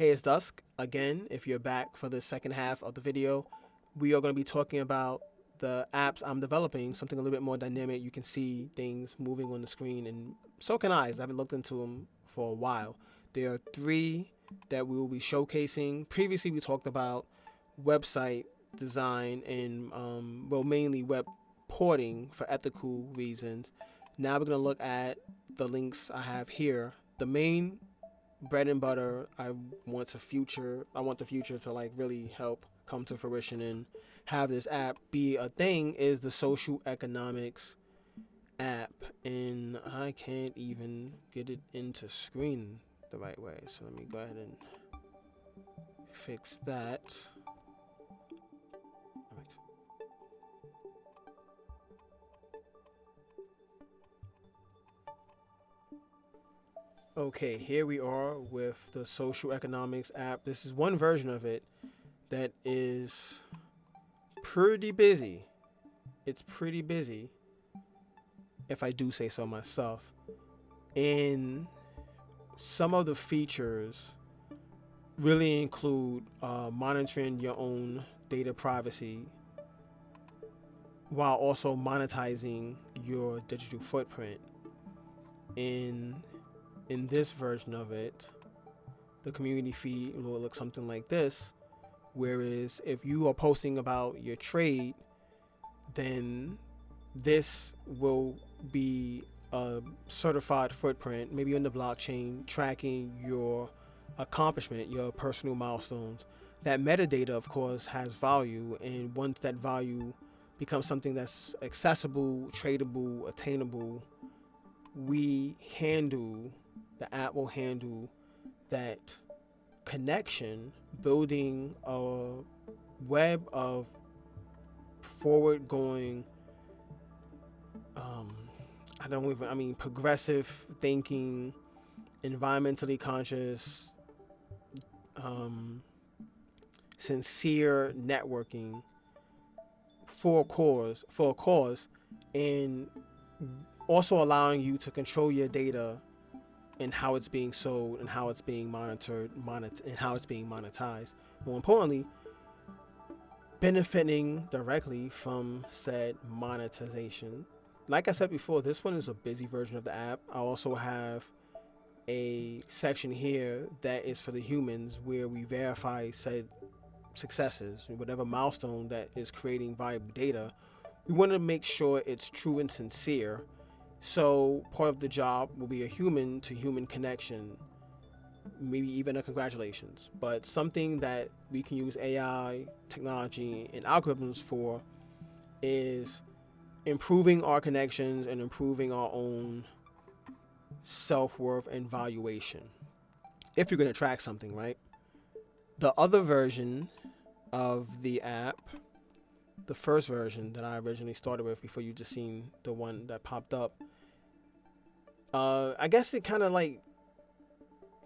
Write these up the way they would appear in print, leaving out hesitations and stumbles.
Hey, it's Dusk. Again, if you're back for the second half of the video, we are going to be talking about the apps I'm developing, something a little bit more dynamic. You can see things moving on the screen, and so can I. I haven't looked into them for a while. There are three that we will be showcasing. Previously, we talked about website design and, mainly web porting for ethical reasons. Now we're going to look at the links I have here. The main bread and butter I want the future to like really help come to fruition and have this app be a thing is the social economics app, and I can't even get it into screen the right way, so let me go ahead and fix that. All right. Okay, here we are with the social economics app. This is one version of it that is pretty busy. It's pretty busy, if I do say so myself. And some of the features really include monitoring your own data privacy while also monetizing your digital footprint. In this version of it, the community feed will look something like this. Whereas if you are posting about your trade, then this will be a certified footprint, maybe on the blockchain, tracking your accomplishment, your personal milestones. That metadata, of course, has value, and once that value becomes something that's accessible, tradable, attainable, the app will handle that connection, building a web of forward-going, progressive thinking, environmentally conscious, sincere networking for a cause, and also allowing you to control your data and how it's being sold and how it's being and how it's being monetized. More importantly, benefiting directly from said monetization. Like I said before, this one is a busy version of the app. I also have a section here that is for the humans where we verify said successes, whatever milestone that is creating valuable data. We want to make sure it's true and sincere. So part of the job will be a human to human connection, maybe even a congratulations, but something that we can use AI, technology, and algorithms for is improving our connections and improving our own self-worth and valuation. If you're going to track something, right? The other version of the app, the first version that I originally started with before you just seen the one that popped up, I guess it kind of like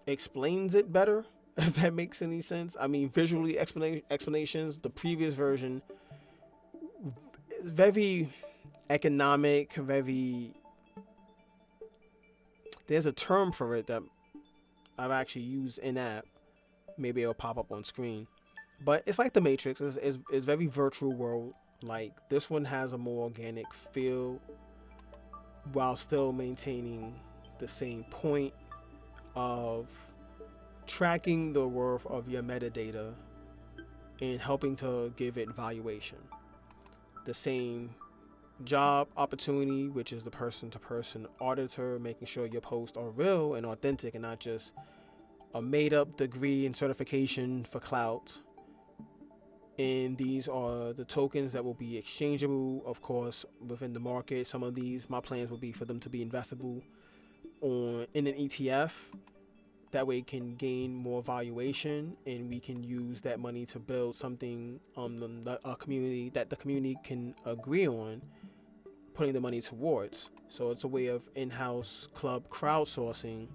explains it better, if that makes any sense. I mean, visually explanations. The previous version is very economic, there's a term for it that I've actually used in app. Maybe it'll pop up on screen, but it's like the Matrix. It's very virtual world. Like this one has a more organic feel while still maintaining the same point of tracking the worth of your metadata and helping to give it valuation. The same job opportunity, which is the person-to-person auditor, making sure your posts are real and authentic and not just a made-up degree and certification for clout. And these are the tokens that will be exchangeable, of course, within the market. Some of these, my plans will be for them to be investable in an ETF. That way it can gain more valuation, and we can use that money to build something a community that the community can agree on putting the money towards. So it's a way of in-house club crowdsourcing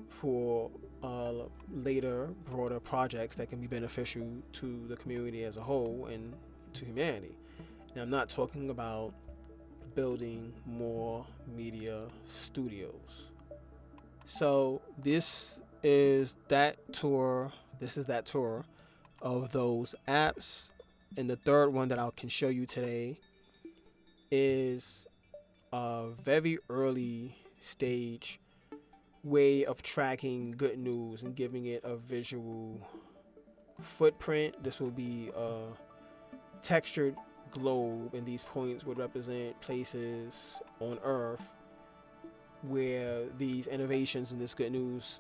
for later broader projects that can be beneficial to the community as a whole and to humanity. And I'm not talking about building more media studios. So this is that tour. This is that tour of those apps. And the third one that I can show you today is a very early stage way of tracking good news and giving it a visual footprint. This will be a textured globe, and these points would represent places on Earth where these innovations and this good news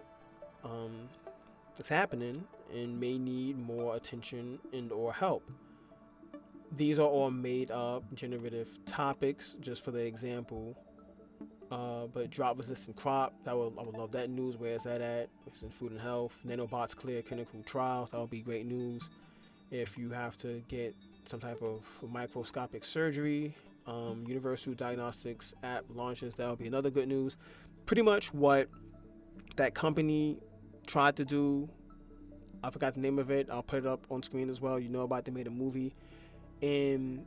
is happening and may need more attention and or help. These are all made up generative topics, just for the example. But drought resistant crop, I would love that news. Where is that at? It's in food and health. Nanobots clear clinical trials. That would be great news. If you have to get some type of microscopic surgery, universal diagnostics app launches. That would be another good news. Pretty much what that company tried to do. I forgot the name of it. I'll put it up on screen as well. You know about, they made a movie. And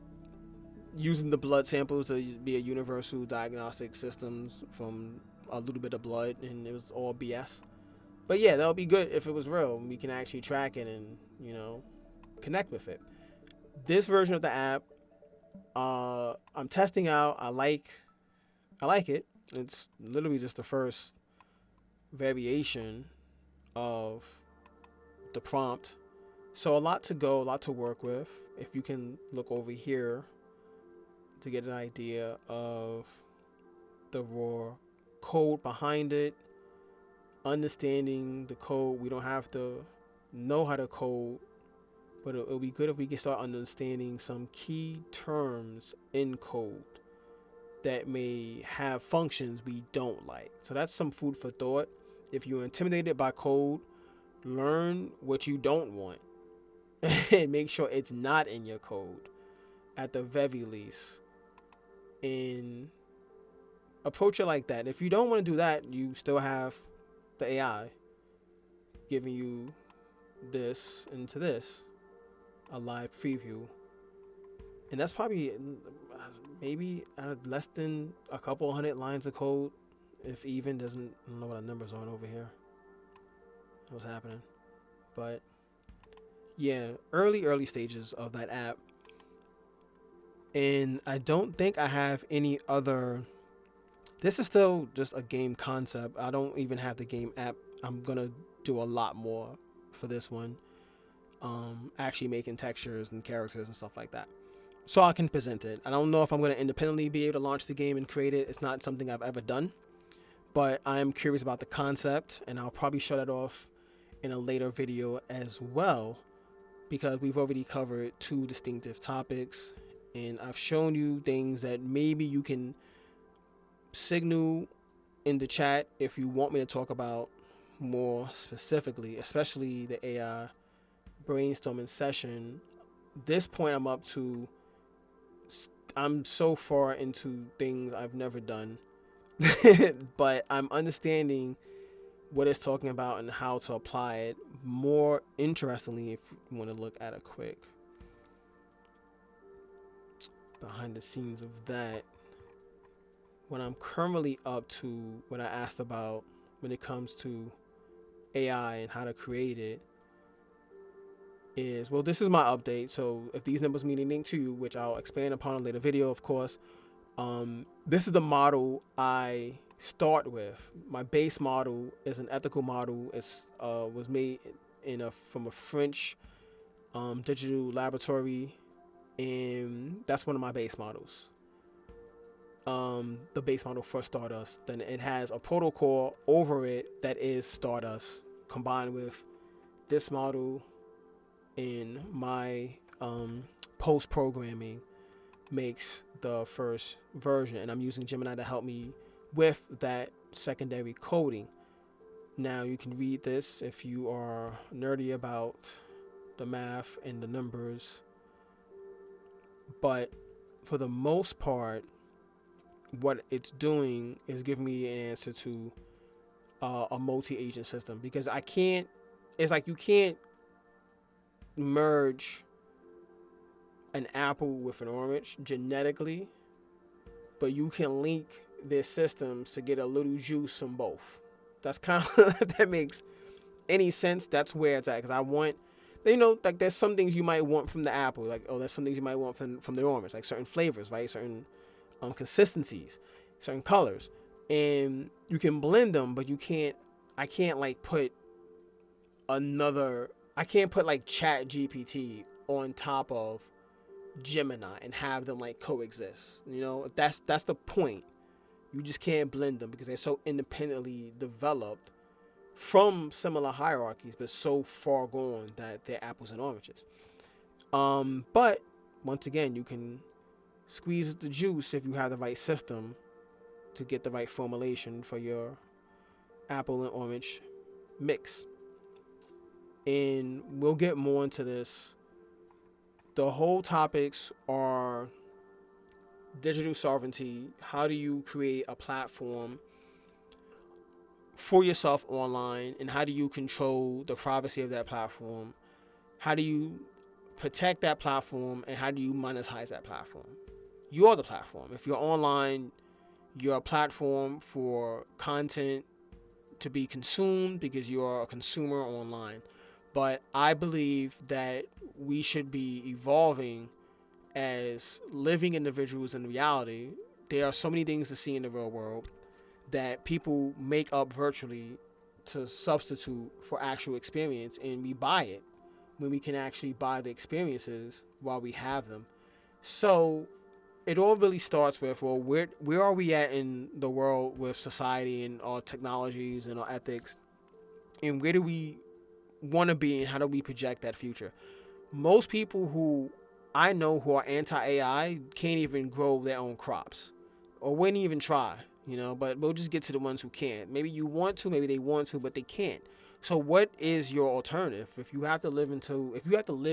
using the blood samples to be a universal diagnostic systems from a little bit of blood, and it was all BS. But yeah, that would be good if it was real. We can actually track it and, connect with it. This version of the app, I'm testing out. I like it. It's literally just the first variation of the prompt. So a lot to go, a lot to work with. If you can look over here to get an idea of the raw code behind it, understanding the code. We don't have to know how to code, but it'll be good if we can start understanding some key terms in code that may have functions we don't like. So that's some food for thought. If you're intimidated by code, learn what you don't want and make sure it's not in your code at the very least, and approach it like that. If you don't want to do that, you still have the AI giving you this into this, a live preview, and that's probably maybe less than a couple hundred lines of code, if even. I don't know what the numbers are over here, what's happening. But yeah, early stages of that app. And I don't think I have any other. This is still just a game concept. I don't even have the game app. I'm gonna do a lot more for this one, actually making textures and characters and stuff like that, so I can present it. I don't know if I'm gonna independently be able to launch the game and create it. It's not something I've ever done, but I'm curious about the concept, and I'll probably show that off in a later video as well, because we've already covered two distinctive topics, and I've shown you things that maybe you can signal in the chat if you want me to talk about more specifically, especially the AI brainstorming session. This point I'm so far into things I've never done, but I'm understanding what it's talking about and how to apply it more interestingly. If you want to look at a quick behind the scenes of that, what I'm currently up to, what I asked about when it comes to AI and how to create it, is, well, this is my update. So if these numbers mean anything to you, which I'll expand upon in a later video, of course, this is the model I start with. My base model is an ethical model. It's was made from a French digital laboratory, and that's one of my base models. The base model for Stardust. Then it has a protocol over it that is Stardust, combined with this model in my post programming makes the first version, and I'm using Gemini to help me with that secondary coding. Now you can read this if you are nerdy about the math and the numbers, but for the most part, what it's doing is giving me an answer to a multi-agent system, because it's like you can't merge an apple with an orange genetically, but you can link their systems to get a little juice from both. That's kind of that makes any sense, that's where it's at. Because I want, you know, like there's some things you might want from the apple, like, oh, there's some things you might want from the orange, like certain flavors, right? Certain consistencies, certain colors, and you can blend them, but you can't. I can't like put another. I can't put like Chat GPT on top of Gemini and have them like coexist. You know, if that's the point. You just can't blend them because they're so independently developed from similar hierarchies, but so far gone that they're apples and oranges. But once again, you can squeeze the juice if you have the right system to get the right formulation for your apple and orange mix. And we'll get more into this. The whole topics are digital sovereignty. How do you create a platform for yourself online, and how do you control the privacy of that platform? How do you protect that platform, and how do you monetize that platform? You are the platform. If you're online, you're a platform for content to be consumed because you're a consumer online. But I believe that we should be evolving as living individuals in reality. There are so many things to see in the real world that people make up virtually to substitute for actual experience, and we buy it when we can actually buy the experiences while we have them. So it all really starts with, well, where are we at in the world with society and our technologies and our ethics, and where do we want to be, and how do we project that future? Most people who I know who are anti-AI can't even grow their own crops, or wouldn't even try, you know, but we'll just get to the ones who can't. Maybe you want to, maybe they want to, but they can't. So what is your alternative? If you have to live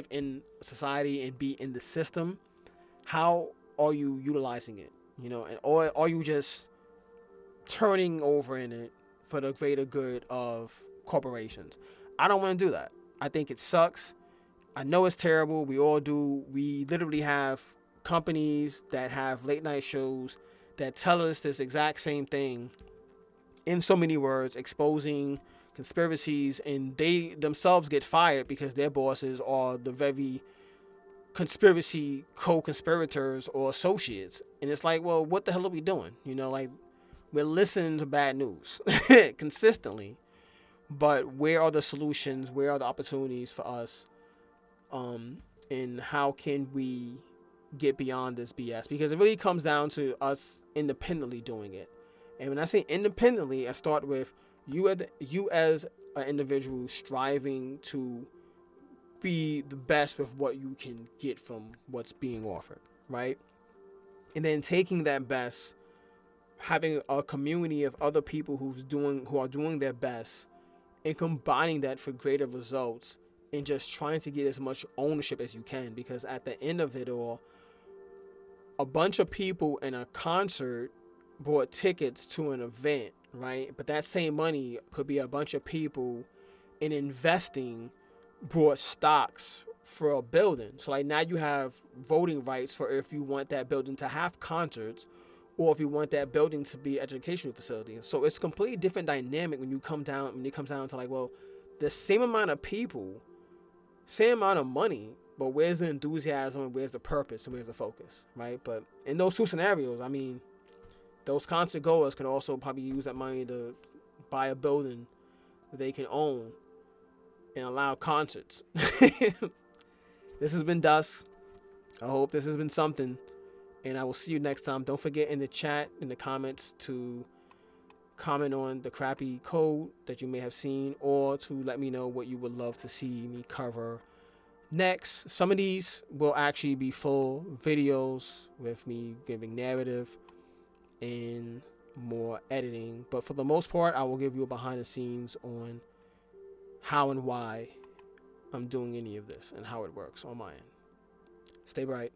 in society and be in the system, how are you utilizing it? You know, or are you just turning over in it for the greater good of corporations? I don't want to do that. I think it sucks. I know it's terrible. We all do. We literally have companies that have late night shows that tell us this exact same thing in so many words, exposing conspiracies, and they themselves get fired because their bosses are the very conspiracy co-conspirators or associates. And it's like, well, what the hell are we doing? You know, like, we're listening to bad news consistently, but where are the solutions? Where are the opportunities for us? And how can we get beyond this BS? Because it really comes down to us independently doing it. And when I say independently, I start with you as an individual striving to be the best with what you can get from what's being offered, right? And then taking that best, having a community of other people who are doing their best, and combining that for greater results, and just trying to get as much ownership as you can. Because at the end of it all, a bunch of people in a concert bought tickets to an event, right? But that same money could be a bunch of people in investing bought stocks for a building. So like now you have voting rights for if you want that building to have concerts, or if you want that building to be an educational facility. So it's a completely different dynamic when it comes down to like, well, the same amount of people, same amount of money, but where's the enthusiasm, and where's the purpose, and where's the focus, right? But in those two scenarios, I mean, those concert goers can also probably use that money to buy a building that they can own and allow concerts. This has been Dusk. I hope this has been something, and I will see you next time. Don't forget in the chat, in the comments, to comment on the crappy code that you may have seen, or to let me know what you would love to see me cover next. Some of these will actually be full videos with me giving narrative and more editing, but for the most part, I will give you a behind the scenes on how and why I'm doing any of this and how it works on my end. Stay bright.